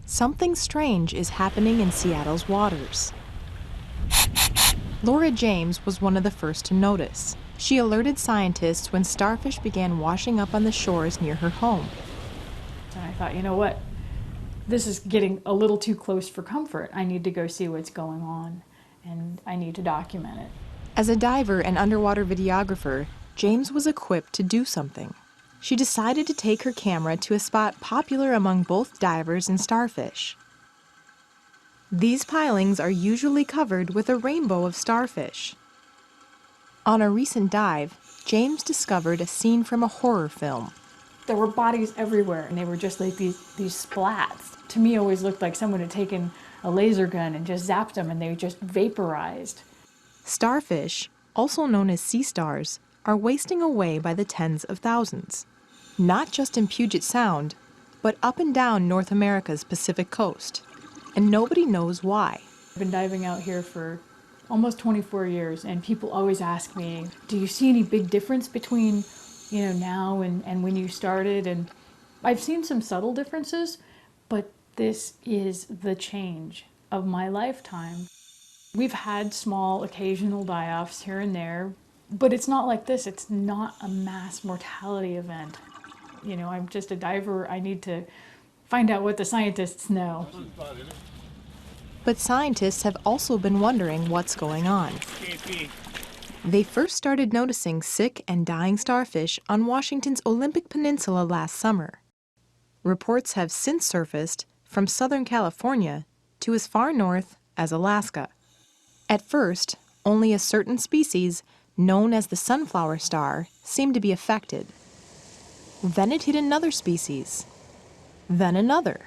something strange is happening in Seattle's waters. Laura James was one of the first to notice. She alerted scientists when starfish began washing up on the shores near her home. And I thought, you know what? This is getting a little too close for comfort. I need to go see what's going on, and I need to document it. As a diver and underwater videographer, James was equipped to do something. She decided to take her camera to a spot popular among both divers and starfish. These pilings are usually covered with a rainbow of starfish. On a recent dive, James discovered a scene from a horror film. There were bodies everywhere, and they were just like these splats. To me, it always looked like someone had taken a laser gun and just zapped them, and they just vaporized. Starfish, also known as sea stars, are wasting away by the tens of thousands. Not just in Puget Sound, but up and down North America's Pacific coast. And nobody knows why. I've been diving out here for almost 24 years, and people always ask me, do you see any big difference between, now and when you started? And I've seen some subtle differences, but this is the change of my lifetime. We've had small occasional die-offs here and there, but it's not like this. It's not a mass mortality event. I'm just a diver. I need to find out what the scientists know. But scientists have also been wondering what's going on. They first started noticing sick and dying starfish on Washington's Olympic Peninsula last summer. Reports have since surfaced from Southern California to as far north as Alaska. At first, only a certain species, known as the sunflower star, seemed to be affected. Then it hit another species, then another.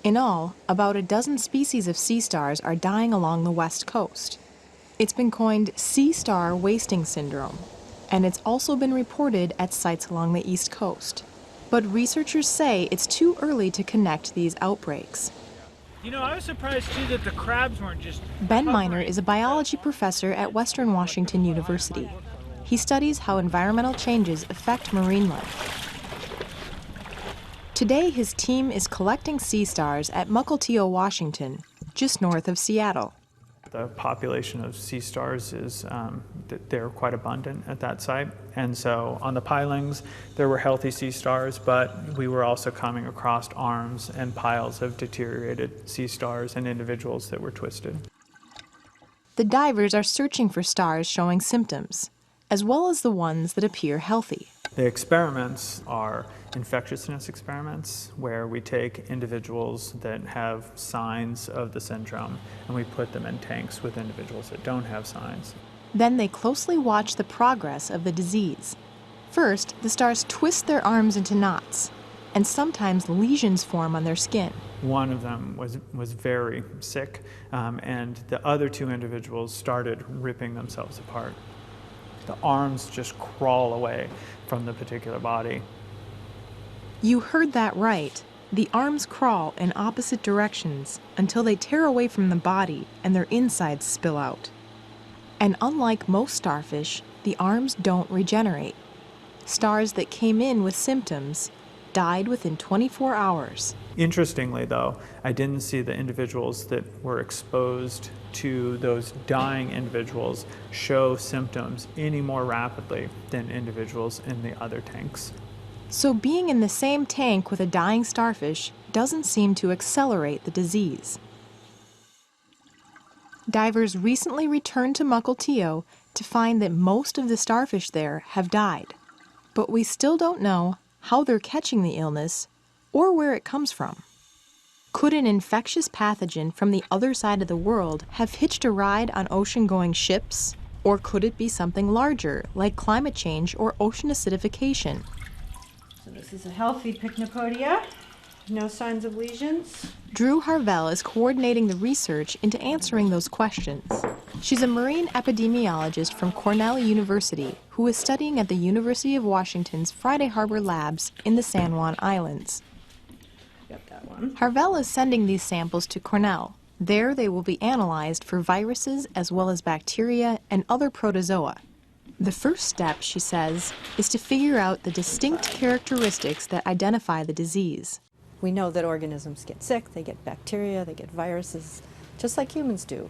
In all, about a dozen species of sea stars are dying along the west coast. It's been coined sea star wasting syndrome, and it's also been reported at sites along the east coast. But researchers say it's too early to connect these outbreaks. I was surprised too that the crabs weren't just... Ben Miner is a biology professor at Western Washington University. He studies how environmental changes affect marine life. Today, his team is collecting sea stars at Mukilteo, Washington, just north of Seattle. The population of sea stars is, they're quite abundant at that site. And so on the pilings, there were healthy sea stars, but we were also coming across arms and piles of deteriorated sea stars and individuals that were twisted. The divers are searching for stars showing symptoms, as well as the ones that appear healthy. The experiments are infectiousness experiments where we take individuals that have signs of the syndrome and we put them in tanks with individuals that don't have signs. Then they closely watch the progress of the disease. First, the stars twist their arms into knots, and sometimes lesions form on their skin. One of them was very sick, and the other two individuals started ripping themselves apart. The arms just crawl away from the particular body. You heard that right. The arms crawl in opposite directions until they tear away from the body and their insides spill out. And unlike most starfish, the arms don't regenerate. Stars that came in with symptoms died within 24 hours. Interestingly, though, I didn't see the individuals that were exposed to those dying individuals show symptoms any more rapidly than individuals in the other tanks. So being in the same tank with a dying starfish doesn't seem to accelerate the disease. Divers recently returned to Mukilteo to find that most of the starfish there have died. But we still don't know how they're catching the illness or where it comes from. Could an infectious pathogen from the other side of the world have hitched a ride on ocean-going ships? Or could it be something larger, like climate change or ocean acidification? So this is a healthy Pycnopodia. No signs of lesions. Drew Harvell is coordinating the research into answering those questions. She's a marine epidemiologist from Cornell University who is studying at the University of Washington's Friday Harbor Labs in the San Juan Islands. Got that one. Harvell is sending these samples to Cornell. There they will be analyzed for viruses as well as bacteria and other protozoa. The first step, she says, is to figure out the distinct characteristics that identify the disease. We know that organisms get sick, they get bacteria, they get viruses, just like humans do.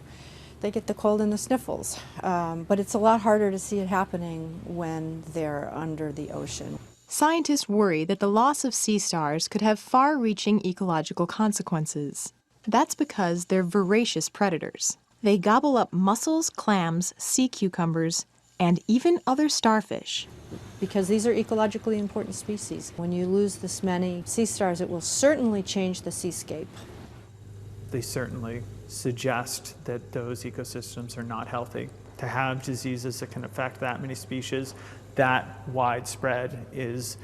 They get the cold and the sniffles, but it's a lot harder to see it happening when they're under the ocean. Scientists worry that the loss of sea stars could have far-reaching ecological consequences. That's because they're voracious predators. They gobble up mussels, clams, sea cucumbers, and even other starfish. Because these are ecologically important species. When you lose this many sea stars, it will certainly change the seascape. They certainly suggest that those ecosystems are not healthy. To have diseases that can affect that many species, that widespread is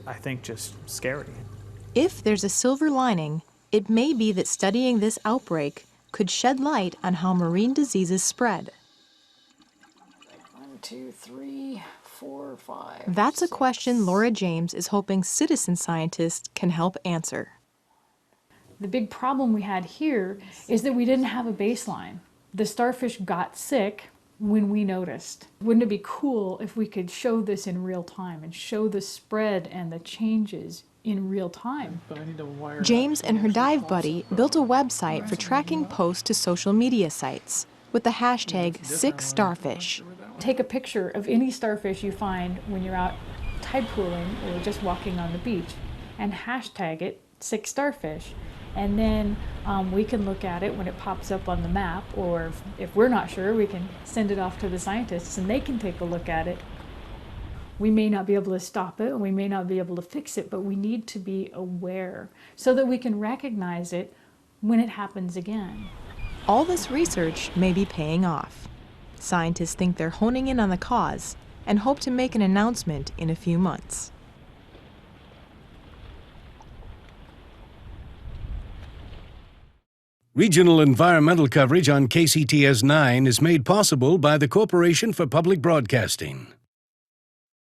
I think, just scary. If there's a silver lining, it may be that studying this outbreak could shed light on how marine diseases spread. 1, 2, 3, 4, 5. That's a 6. question Laura James is hoping citizen scientists can help answer. The big problem we had here is that we didn't have a baseline. The starfish got sick when we noticed. Wouldn't it be cool if we could show this in real time and show the spread and the changes in real time? James and her dive buddy built a website for tracking posts to social media sites with the hashtag SickStarfish. Take a picture of any starfish you find when you're out tide pooling or just walking on the beach and hashtag it SickStarfish. And then we can look at it when it pops up on the map, or if we're not sure, we can send it off to the scientists and they can take a look at it. We may not be able to stop it, we may not be able to fix it, but we need to be aware so that we can recognize it when it happens again. All this research may be paying off. Scientists think they're honing in on the cause and hope to make an announcement in a few months. Regional environmental coverage on KCTS 9 is made possible by the Corporation for Public Broadcasting.